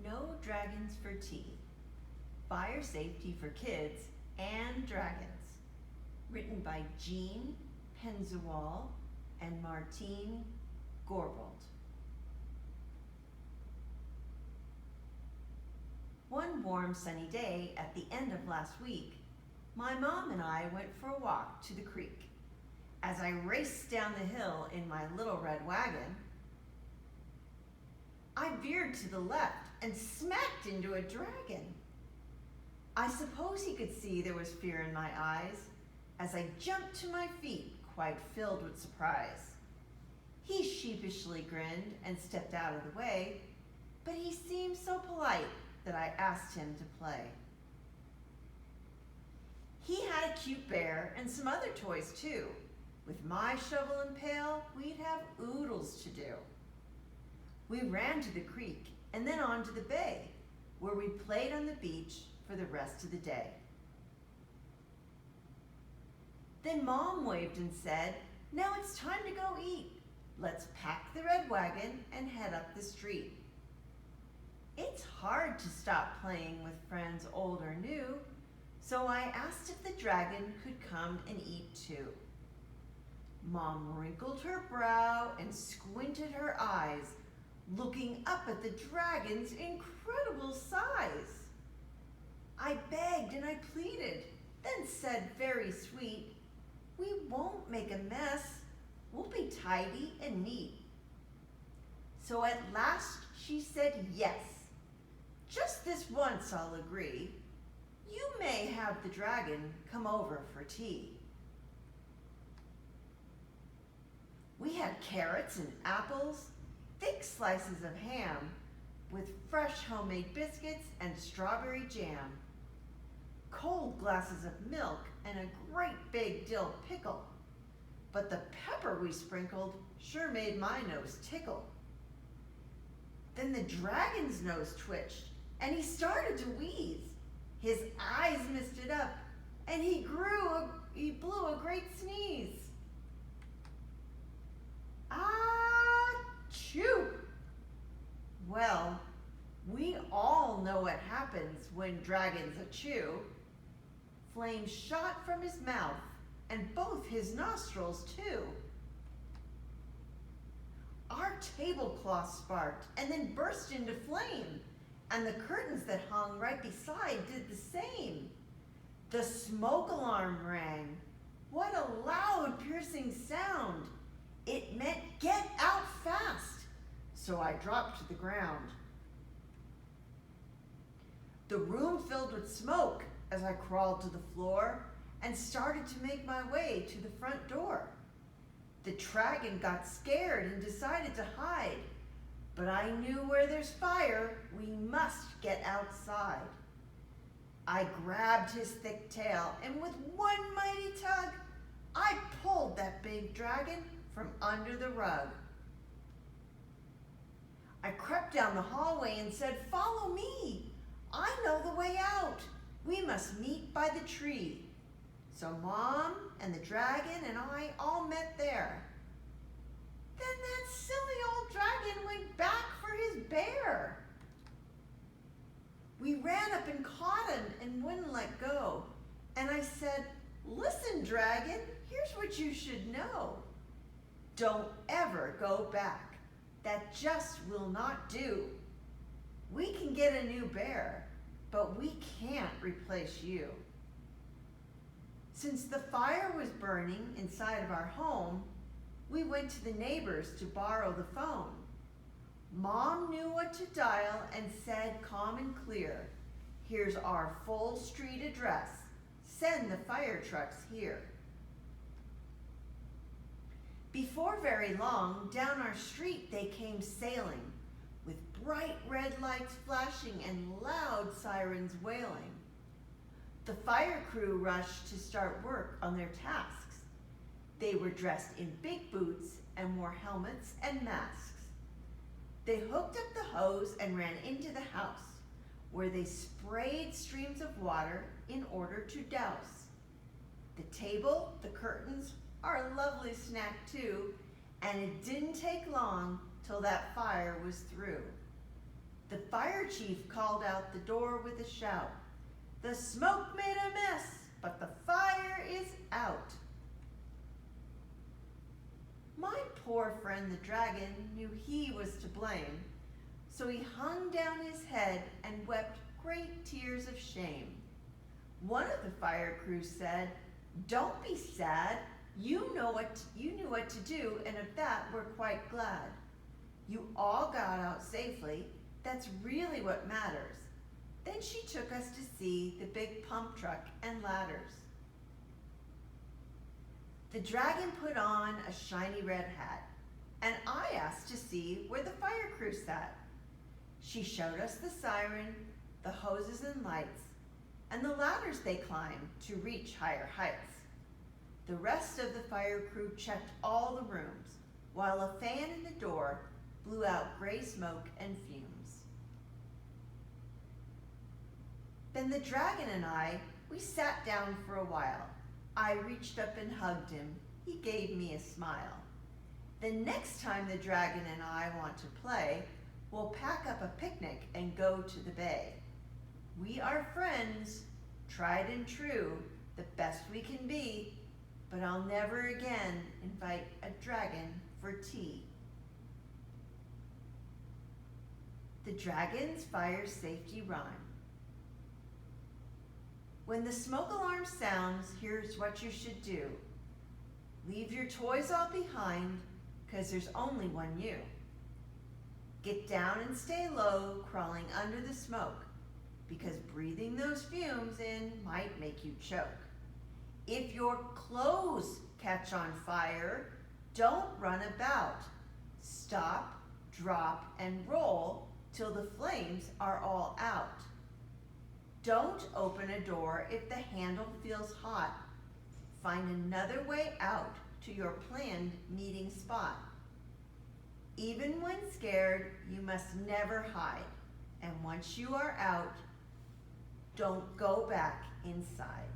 No Dragons for Tea, Fire Safety for Kids and Dragons. Written by Jean Penzawal and Martine Gorbold. One warm sunny day at the end of last week, my mom and I went for a walk to the creek. As I raced down the hill in my little red wagon, I veered to the left and smacked into a dragon. I suppose he could see there was fear in my eyes as I jumped to my feet, quite filled with surprise. He sheepishly grinned and stepped out of the way, but he seemed so polite that I asked him to play. He had a cute bear and some other toys too. With my shovel and pail, we'd have oodles to do. We ran to the creek and then on to the bay, where we played on the beach for the rest of the day. Then Mom waved and said, "Now it's time to go eat. Let's pack the red wagon and head up the street." It's hard to stop playing with friends old or new, so I asked if the dragon could come and eat too. Mom wrinkled her brow and squinted her eyes, looking up at the dragon's incredible size. I begged and I pleaded, then said very sweet, "We won't make a mess. We'll be tidy and neat." So at last she said yes. "Just this once I'll agree. You may have the dragon come over for tea." We had carrots and apples, thick slices of ham, with fresh homemade biscuits and strawberry jam, cold glasses of milk, and a great big dill pickle. But the pepper we sprinkled sure made my nose tickle. Then the dragon's nose twitched, and he started to wheeze. His eyes misted up, and he blew a great sneeze. Achoo! Well, we all know what happens when dragons achoo. Flames shot from his mouth and both his nostrils too. Our tablecloth sparked and then burst into flame, and the curtains that hung right beside did the same. The smoke alarm rang. What a loud, piercing sound! It meant get out fast, so I dropped to the ground. The room filled with smoke as I crawled to the floor and started to make my way to the front door. The dragon got scared and decided to hide, but I knew where there's fire, we must get outside. I grabbed his thick tail, and with one mighty tug, I pulled that big dragon from under the rug. I crept down the hallway and said, "Follow me. I know the way out. We must meet by the tree." So Mom and the dragon and I all met there. Then that silly old dragon went back for his bear. We ran up and caught him and wouldn't let go. And I said, "Listen, dragon, here's what you should know. Don't ever go back. That just will not do. We can get a new bear, but we can't replace you." Since the fire was burning inside of our home, we went to the neighbors to borrow the phone. Mom knew what to dial and said calm and clear, "Here's our full street address. Send the fire trucks here." Before very long, down our street they came sailing, with bright red lights flashing and loud sirens wailing. The fire crew rushed to start work on their tasks. They were dressed in big boots and wore helmets and masks. They hooked up the hose and ran into the house, where they sprayed streams of water in order to douse. The table, the curtains, our lovely snack too, and it didn't take long till that fire was through. The fire chief called out the door with a shout. The smoke made a mess, but the fire is out. My poor friend the dragon knew he was to blame, so he hung down his head and wept great tears of shame. One of the fire crew said, "Don't be sad. You knew what to do, and of that we're quite glad. You all got out safely. That's really what matters." Then she took us to see the big pump truck and ladders. The dragon put on a shiny red hat, and I asked to see where the fire crew sat. She showed us the siren, the hoses and lights, and the ladders they climbed to reach higher heights. The rest of the fire crew checked all the rooms, while a fan in the door blew out gray smoke and fumes. Then the dragon and we sat down for a while. I reached up and hugged him. He gave me a smile. The next time the dragon and I want to play, we'll pack up a picnic and go to the bay. We are friends, tried and true, the best we can be, but I'll never again invite a dragon for tea. The Dragon's Fire Safety Rhyme. When the smoke alarm sounds, here's what you should do. Leave your toys all behind, 'cause there's only one you. Get down and stay low, crawling under the smoke, because breathing those fumes in might make you choke. If your clothes catch on fire, don't run about. Stop, drop, and roll till the flames are all out. Don't open a door if the handle feels hot. Find another way out to your planned meeting spot. Even when scared, you must never hide. And once you are out, don't go back inside.